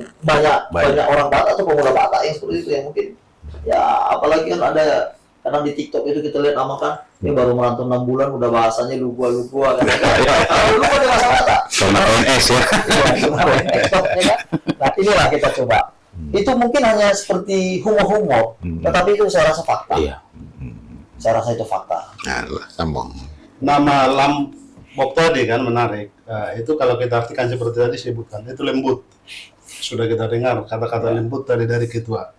mungkin banyak orang Batak atau pemuda Batak yang seperti itu yang mungkin ya apalagi kan ada kadang di TikTok itu kita lihat nama kan ini baru merantau 6 bulan udah bahasanya lu gua kan. Lu ada bahasa Batak. Sama ONS ya. Iya, nah inilah kita coba. Itu mungkin hanya seperti humor-humor, tetapi itu saya rasa fakta. Iya. Saya rasa itu fakta. Nah, sambung. Nama Lambok tadi kan menarik. Itu kalau kita artikan seperti tadi sebutkan, itu lembut. Sudah kita dengar kata-kata lembut tadi dari ketua.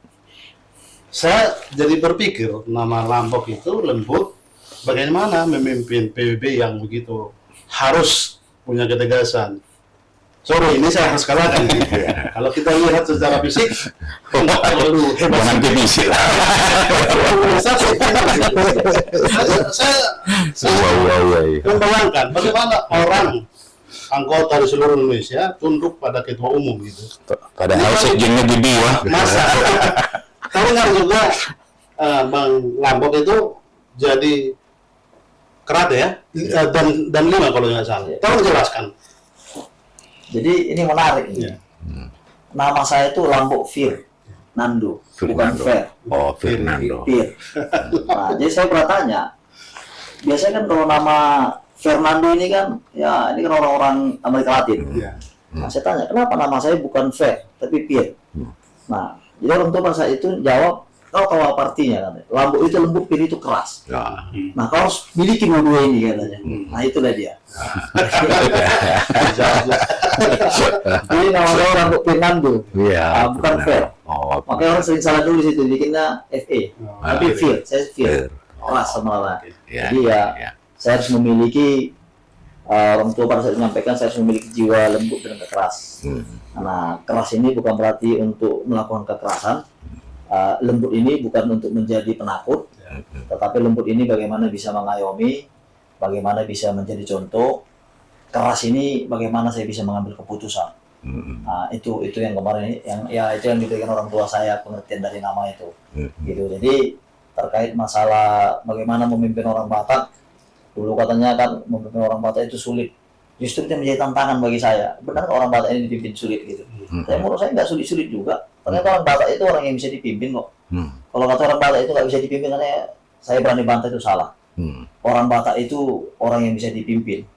Saya jadi berpikir nama Lambok itu lembut, bagaimana memimpin PBB yang begitu harus punya ketegasan. Sorry, ini saya harus kalahkan. Kalau kita lihat secara fisik, tidak terlalu hebat. Jangan divisi lah. Saya membayangkan bagaimana orang anggota di seluruh Indonesia tunduk pada ketua umum gitu. Padahal sekjennya di bawah. Masa tahu nggak juga Bang Lambok itu jadi kerat ya dan 5 kalau nggak salah. Tolong jelaskan. Jadi ini menarik nih. Nama saya itu Lambok Nando, bukan Fer. Oh, Fernando. Fir. Nah, jadi saya bertanya, biasanya kan kalau nama Fernando ini kan, ya ini kan orang-orang Amerika Latin. Nah, saya tanya, kenapa nama saya bukan Fer, tapi Fir? Nah, jadi orang tua pada saat itu jawab, kau tahu apa artinya? Kan? Lambok itu lembut, Fir itu keras. Ya. Nah, kau harus miliki dua ini katanya. Nah, itulah dia. Jadi nama saya Lambok Fernando, Iya. bukan Fer. Oh, Makanya orang sering salah dulu di situ, bikinnya FE. Tapi Fir, saya Fir. Keras sama lah. Ya, Jadi ya, saya harus memiliki orang tua pada saat menyampaikan saya harus memiliki jiwa lembut dan keras. Nah, keras ini bukan berarti untuk melakukan kekerasan. Lembut ini bukan untuk menjadi penakut, tetapi lembut ini bagaimana bisa mengayomi, bagaimana bisa menjadi contoh. Keras ini bagaimana saya bisa mengambil keputusan. Nah, itu yang kemarin itu yang diberikan orang tua saya pengertian dari nama itu. Gitu. Jadi terkait masalah bagaimana memimpin orang Batak, dulu katanya kan memimpin orang Batak itu sulit. Justru itu menjadi tantangan bagi saya. Benar orang Batak ini dipimpin sulit gitu. Menurut saya nggak sulit-sulit juga. Ternyata orang Batak itu orang yang bisa dipimpin kok. Kalau kata orang Batak itu nggak bisa dipimpin, karena saya berani bantah itu salah. Orang Batak itu orang yang bisa dipimpin.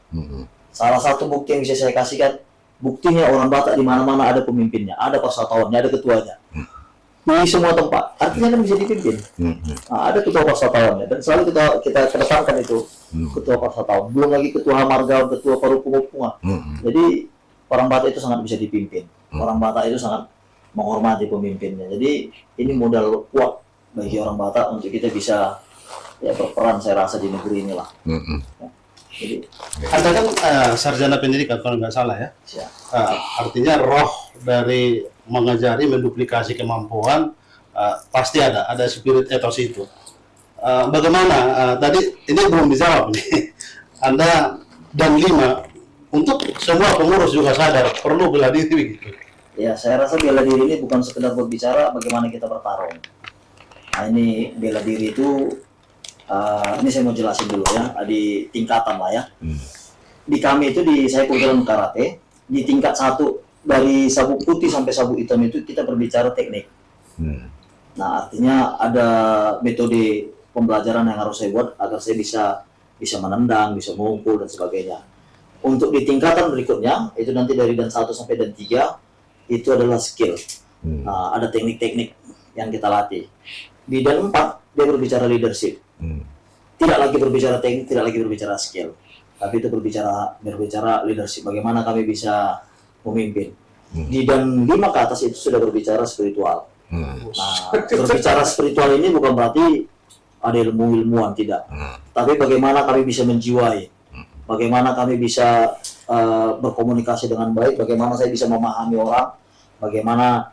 Salah satu bukti yang bisa saya kasihkan, buktinya orang Batak di mana-mana ada pemimpinnya, ada pasatawannya, ada ketuanya. Di semua tempat, artinya kan bisa dipimpin. Nah, ada ketua pasatawannya, dan selalu kita kedepankan itu ketua pasatawan. Belum lagi ketua marga, ketua parupungan. Jadi orang Batak itu sangat bisa dipimpin. Orang Batak itu sangat menghormati pemimpinnya. Jadi ini modal kuat bagi orang Batak untuk kita bisa ya berperan, saya rasa di negeri inilah. Jadi, Anda kan sarjana pendidikan kalau nggak salah ya. Artinya roh dari mengajari, menduplikasi kemampuan pasti ada spirit etos itu. Bagaimana tadi ini belum dijawab nih. Anda dan 5 untuk semua pengurus juga sadar perlu bela diri begitu. ya saya rasa bela diri ini bukan sekedar berbicara bagaimana kita bertarung. Nah, ini bela diri itu ini saya mau jelasin dulu ya, di tingkatan lah ya. Di kami itu saya kebetulan karate, di tingkat 1 dari sabuk putih sampai sabuk hitam itu kita berbicara teknik. Nah, artinya ada metode pembelajaran yang harus saya buat agar saya bisa menendang, bisa memukul dan sebagainya. Untuk di tingkatan berikutnya itu nanti dari dan 1 sampai dan 3 itu adalah skill. Ada teknik-teknik yang kita latih. Di dan 4 dia berbicara leadership. Tidak lagi berbicara teknik, tidak lagi berbicara skill, tapi itu berbicara leadership. Bagaimana kami bisa memimpin. Di dan 5 ke atas itu sudah berbicara spiritual. Nah, berbicara spiritual ini bukan berarti ada ilmuwan, tidak. Tapi bagaimana kami bisa menjiwai, bagaimana kami bisa berkomunikasi dengan baik, bagaimana saya bisa memahami orang, bagaimana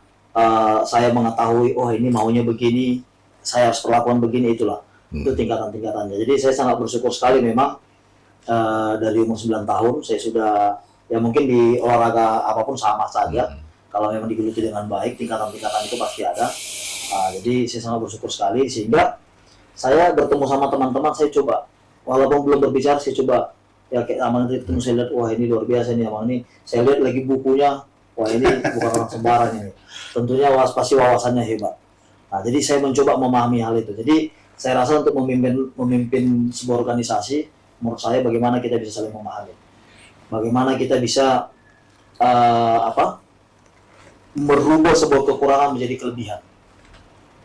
saya mengetahui, oh ini maunya begini, saya harus perlakuan begini, itulah. Itu tingkatan-tingkatannya. Jadi saya sangat bersyukur sekali memang dari umur 9 tahun saya sudah, ya mungkin di olahraga apapun sama saja. Kalau memang digeluti dengan baik, tingkatan-tingkatan itu pasti ada. Jadi saya sangat bersyukur sekali, sehingga saya bertemu sama teman-teman, saya coba, walaupun belum berbicara, saya coba, ya kayak aman ketemu, saya lihat, wah ini luar biasa nih, aman ini. Saya lihat lagi bukunya, wah ini bukan orang sembarang ini. Tentunya pasti wawasannya hebat. Nah, jadi saya mencoba memahami hal itu. Jadi saya rasa untuk memimpin sebuah organisasi, menurut saya bagaimana kita bisa saling memahami, bagaimana kita bisa merubah sebuah kekurangan menjadi kelebihan.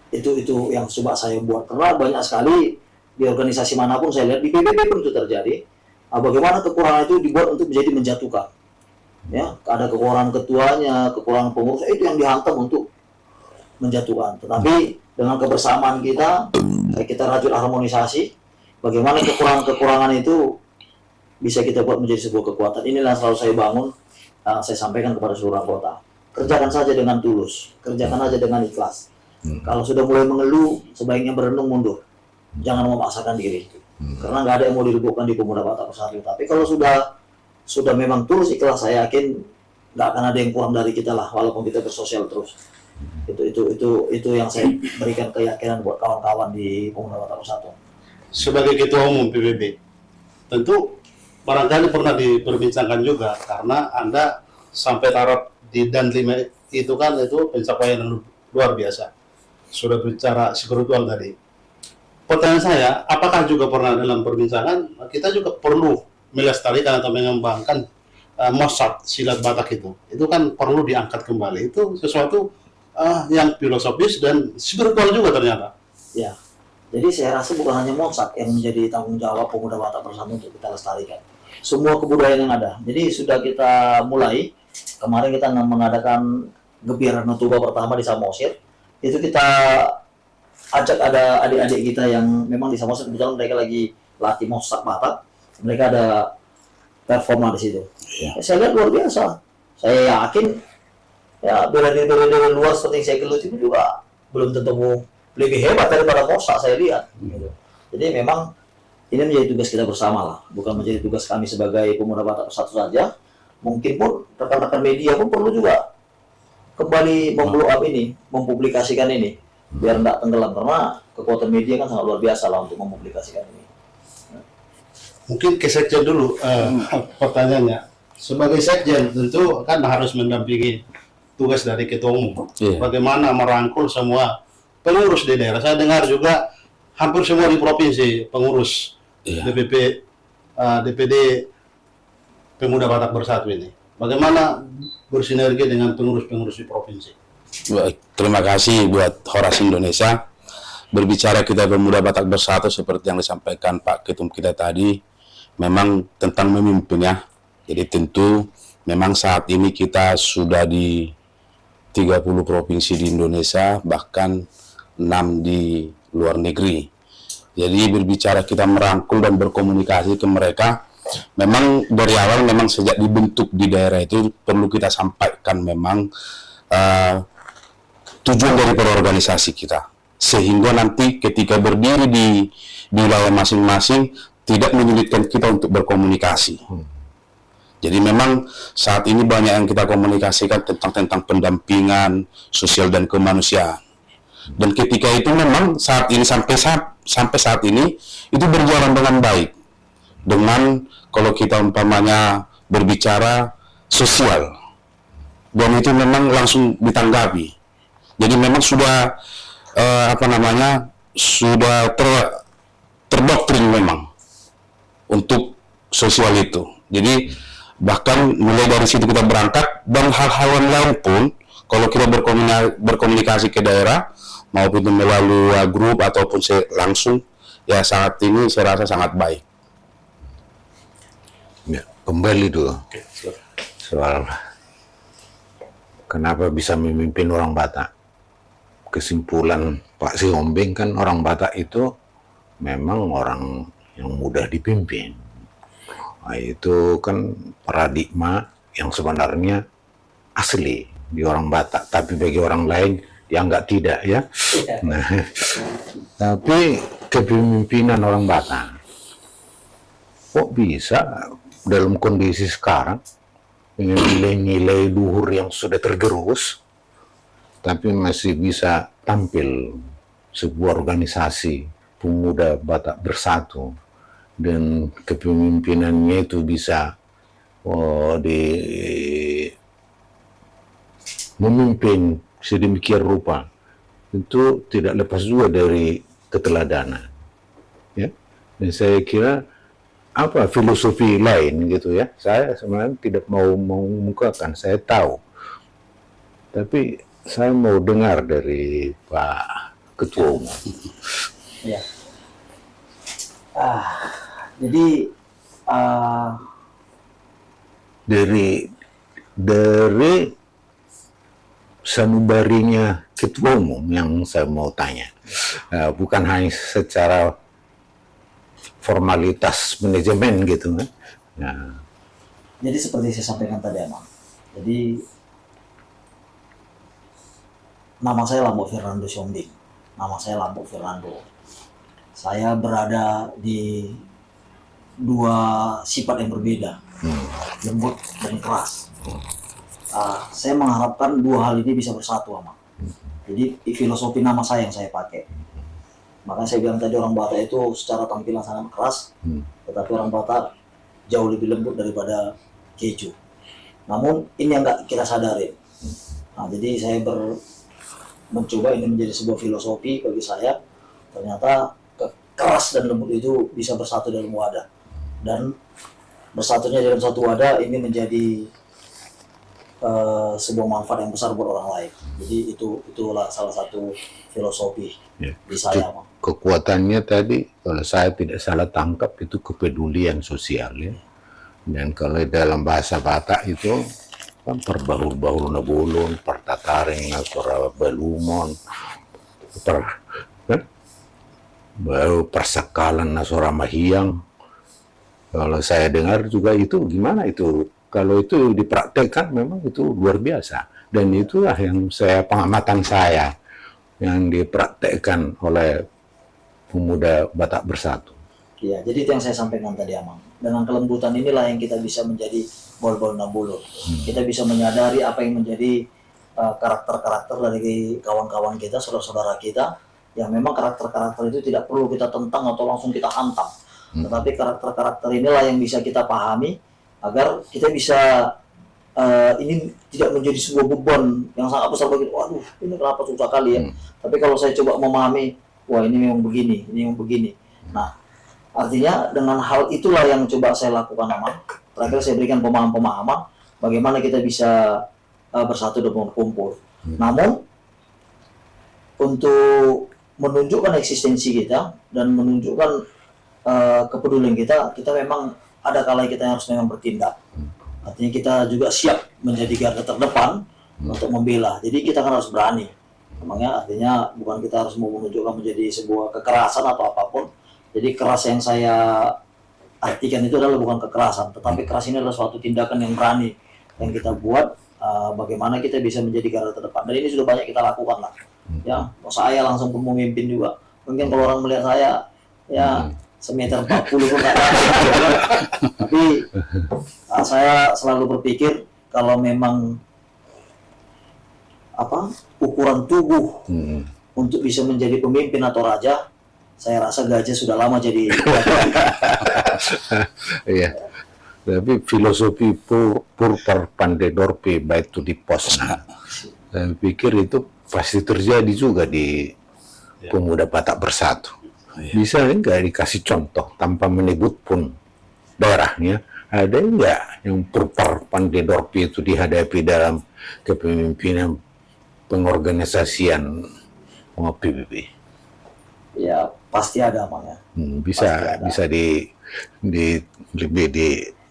Itu yang coba saya buat, karena banyak sekali di organisasi manapun saya lihat, di PBB pun itu terjadi. Bagaimana kekurangan itu dibuat untuk menjadi menjatuhkan. Ya, ada kekurangan ketuanya, kekurangan pengurus, itu yang dihantam untuk menjatuhkan. Tetapi dengan kebersamaan kita rajut harmonisasi, bagaimana kekurangan-kekurangan itu bisa kita buat menjadi sebuah kekuatan. Inilah yang selalu saya bangun, saya sampaikan kepada seluruh anggota. Kerjakan saja dengan tulus, kerjakan saja dengan ikhlas. Kalau sudah mulai mengeluh, sebaiknya berenung mundur. Jangan memaksakan diri. Karena nggak ada yang mau diributkan di Pemuda Batak Bersatu. Tapi kalau sudah memang tulus ikhlas, saya yakin nggak akan ada yang kurang dari kita lah, walaupun kita bersosial terus. Itu yang saya berikan keyakinan buat kawan-kawan di Pemuda Batak Bersatu. Sebagai Ketua Umum PBB, tentu barangkali pernah diperbincangkan juga, karena Anda sampai taraf di Dan 5 itu kan itu pencapaian yang luar biasa. Sudah bicara spiritual tadi. Pertanyaan saya, apakah juga pernah dalam perbincangan kita juga perlu melestarikan atau mengembangkan Mosat silat Batak itu? Itu kan perlu diangkat kembali. Itu sesuatu yang filosofis dan spiritual juga ternyata. Ya, jadi saya rasa bukan hanya Mosat yang menjadi tanggung jawab Pemuda Batak Bersatu untuk kita lestarikan. Semua kebudayaan yang ada. Jadi sudah kita mulai, kemarin kita mengadakan Gebiar Nutuba pertama di Samosir. Itu kita ajak ada adik-adik kita yang memang di Samosir, kebetulan mereka lagi latih Mosat Batak. Mereka ada performa di situ. Ya. Saya lihat luar biasa. Saya yakin ya bela diri luar seperti yang saya geluti itu juga belum tentu lebih hebat daripada Mosat saya lihat. Gitu. Jadi memang ini menjadi tugas kita bersama lah, bukan menjadi tugas kami sebagai Pemuda Batak Bersatu saja. Mungkin pun rekan-rekan media pun perlu juga kembali memblow up ini, mempublikasikan ini, biar tidak tenggelam, karena kekuatan media kan sangat luar biasa lah untuk mempublikasikan ini. Mungkin ke Sekjen dulu pertanyaannya. Sebagai Sekjen tentu kan harus mendampingi tugas dari Ketua Umum. Bagaimana merangkul semua pengurus di daerah. Saya dengar juga hampir semua di provinsi pengurus DPD Pemuda Batak Bersatu ini. Bagaimana bersinergi dengan pengurus-pengurus di provinsi? Baik, terima kasih buat Horas Indonesia. Berbicara kita Pemuda Batak Bersatu seperti yang disampaikan Pak Ketum kita tadi, memang tentang memimpin ya. Jadi tentu memang saat ini kita sudah di 30 provinsi di Indonesia, bahkan 6 di luar negeri. Jadi berbicara kita merangkul dan berkomunikasi ke mereka, memang dari awal memang sejak dibentuk di daerah itu perlu kita sampaikan memang tujuan dari organisasi kita, sehingga nanti ketika berdiri di wilayah masing-masing tidak menyulitkan kita untuk berkomunikasi. Jadi memang saat ini banyak yang kita komunikasikan tentang pendampingan sosial dan kemanusiaan. Dan ketika itu memang saat ini sampai saat ini itu berjalan dengan baik. Dengan kalau kita umpamanya berbicara sosial, dan itu memang langsung ditanggapi. Jadi memang sudah sudah terdoktrin memang untuk sosial itu. Jadi bahkan mulai dari situ kita berangkat, dan hal-hal lain pun kalau kita berkomunikasi ke daerah maupun melalui grup ataupun langsung, ya saat ini saya rasa sangat baik. Ya, kembali dulu soal kenapa bisa memimpin orang Batak. Kesimpulan Pak Siombing kan orang Batak itu memang orang yang mudah dipimpin. Nah, itu kan paradigma yang sebenarnya asli di orang Batak, tapi bagi orang lain yang tidak ya. Nah, tapi kepemimpinan orang Batak kok bisa dalam kondisi sekarang dengan nilai-nilai luhur yang sudah tergerus, tapi masih bisa tampil sebuah organisasi Pemuda Batak Bersatu, dan kepemimpinannya itu bisa memimpin sedemikian rupa itu tidak lepas juga dari keteladanan. Ya, dan saya kira apa filosofi lain gitu ya. Saya sebenarnya tidak mau mengungkapkan, saya tahu. Tapi saya mau dengar dari Pak Ketua Umum. Ya. Jadi dari sanubarinya Ketua Umum yang saya mau tanya, bukan hanya secara formalitas manajemen gitu kan. Nah, jadi seperti saya sampaikan tadi, Amang. Jadi nama saya Lambo Fernando Siombing. Nama saya Lambo Fernando. Saya berada di dua sifat yang berbeda, lembut dan keras. Saya mengharapkan dua hal ini bisa bersatu, Amang. Jadi filosofi nama saya yang saya pakai. Makanya saya bilang tadi orang Batak itu secara tampilan sangat keras, tetapi orang Batak jauh lebih lembut daripada keju. Namun ini yang nggak kita sadari. Jadi saya mencoba ini menjadi sebuah filosofi bagi saya. Ternyata keras dan lembut itu bisa bersatu dalam wadah, dan bersatunya dalam satu wadah ini menjadi sebuah manfaat yang besar buat orang lain. Jadi itulah salah satu filosofi di saya, Bang. Kekuatannya tadi kalau saya tidak salah tangkap itu kepedulian sosial ya. Dan kalau dalam bahasa Batak itu kan perbahul-bahul nabulun, pertataring, nasura belumon, baru persekalan nasura mahiang. Kalau saya dengar juga itu gimana itu? Kalau itu dipraktekkan memang itu luar biasa. Dan itulah yang pengamatan saya yang dipraktekkan oleh pemuda Batak Bersatu. Ya, jadi itu yang saya sampaikan tadi, Amang. Dengan kelembutan inilah yang kita bisa menjadi bol-bol nabulu. Kita bisa menyadari apa yang menjadi karakter-karakter dari kawan-kawan kita, saudara-saudara kita, yang memang karakter-karakter itu tidak perlu kita tentang atau langsung kita hantam. Tetapi karakter-karakter inilah yang bisa kita pahami agar kita bisa ini tidak menjadi sebuah beban yang sangat besar bagi, waduh ini kenapa susah kali ya. Tapi kalau saya coba memahami, wah ini memang begini, ini memang begini. Nah, artinya dengan hal itulah yang coba saya lakukan, Amang. Terakhir saya berikan pemahaman bagaimana kita bisa bersatu dan berkumpul. Namun untuk menunjukkan eksistensi kita dan menunjukkan kepedulian kita memang ada kalanya kita harus memang bertindak. Artinya kita juga siap menjadi garda terdepan untuk membela. Jadi kita kan harus berani. Memangnya artinya bukan kita harus mau menunjukkan menjadi sebuah kekerasan atau apapun. Jadi keras yang saya artikan itu adalah bukan kekerasan, tetapi keras ini adalah suatu tindakan yang berani yang kita buat. Bagaimana kita bisa menjadi garda terdepan. Dan ini sudah banyak kita lakukan lah. Ya, saya langsung memimpin juga. Mungkin kalau orang melihat saya, ya semeter 40 pun nggak ada. Tapi saya selalu berpikir kalau memang ukuran tubuh untuk bisa menjadi pemimpin atau raja, saya rasa gajah sudah lama jadi. Iya. Tapi filosofi pur pandedorpe baik itu di posna. Saya pikir itu pasti terjadi juga di pemuda Batak Bersatu. Bisa enggak dikasih contoh tanpa menyebut pun daerahnya? Ada enggak yang pur pandedorpe itu dihadapi dalam kepemimpinan pengorganisasian PBB? Ya pasti ada, Bang, ya. Bisa lebih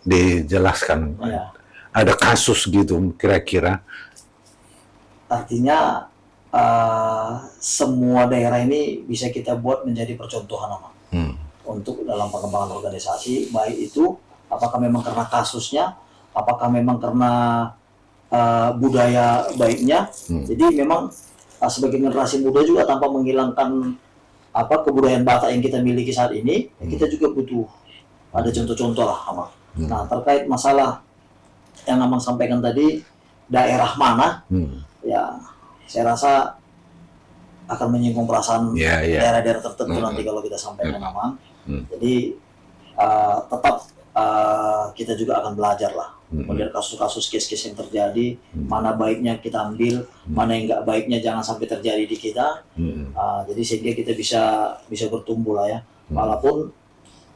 dijelaskan. Ya. Ada kasus gitu kira-kira? Artinya semua daerah ini bisa kita buat menjadi percontohan, Bang. Untuk dalam pengembangan organisasi, baik itu apakah memang karena kasusnya, apakah memang karena budaya baiknya. Jadi memang sebagai generasi muda juga tanpa menghilangkan kebudayaan Batak yang kita miliki saat ini, kita juga butuh ada contoh-contoh lah, Amang. Nah, terkait masalah yang Amang sampaikan tadi, daerah mana, ya saya rasa akan menyinggung perasaan daerah-daerah tertentu nanti kalau kita sampaikan, Amang. Jadi tetap kita juga akan belajar lah melihat kasus-kasus case-case yang terjadi, mana baiknya kita ambil, mana yang nggak baiknya jangan sampai terjadi di kita. Jadi sehingga kita bisa bertumbuh lah ya. Walaupun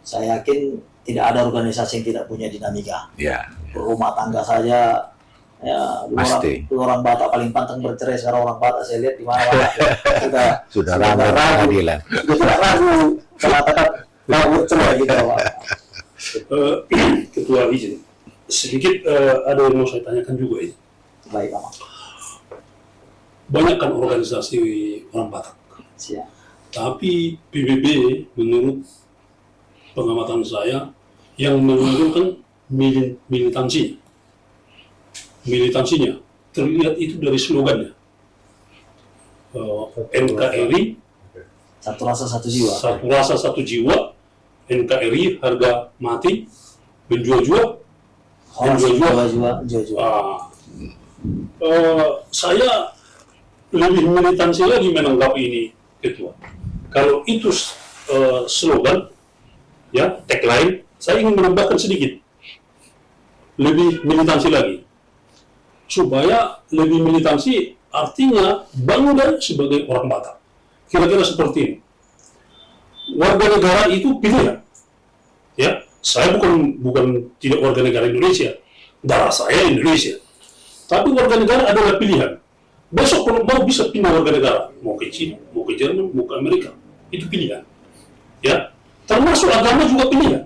saya yakin tidak ada organisasi yang tidak punya dinamika. Ya. Rumah tangga saja ya, Pasti. orang Batak paling pantang bercerai. Sekarang orang Batak saya lihat di mana Sudah ramai pengadilan. sudah tidak ragu mengatakan mau bercerai gitu Pak. Ketua izin sedikit ada yang mau saya tanyakan juga ini. Baik Pak. Banyak kan organisasi orang Batak, Siap. tapi PBB menurut pengamatan saya yang menunjukkan militansinya terlihat itu dari slogannya. NKRI Satu rasa satu jiwa. satu rasa satu jiwa, NKRI harga mati, menjual-jual. Jiwa. Saya lebih militansi lagi menanggapi ini, Ketua. Kalau itu slogan, ya tagline, saya ingin menambahkan sedikit, lebih militansi lagi, supaya lebih militansi artinya bangga sebagai orang Batak. Kira-kira seperti ini. Warga negara itu pilihan. Ya, saya bukan tidak warga negara Indonesia, darah saya Indonesia. Tapi warga negara adalah pilihan. Besok kalau mau bisa pindah warga negara, mau ke China, mau ke Jerman, mau ke Amerika, itu pilihan. Ya, termasuk agama juga pilihan.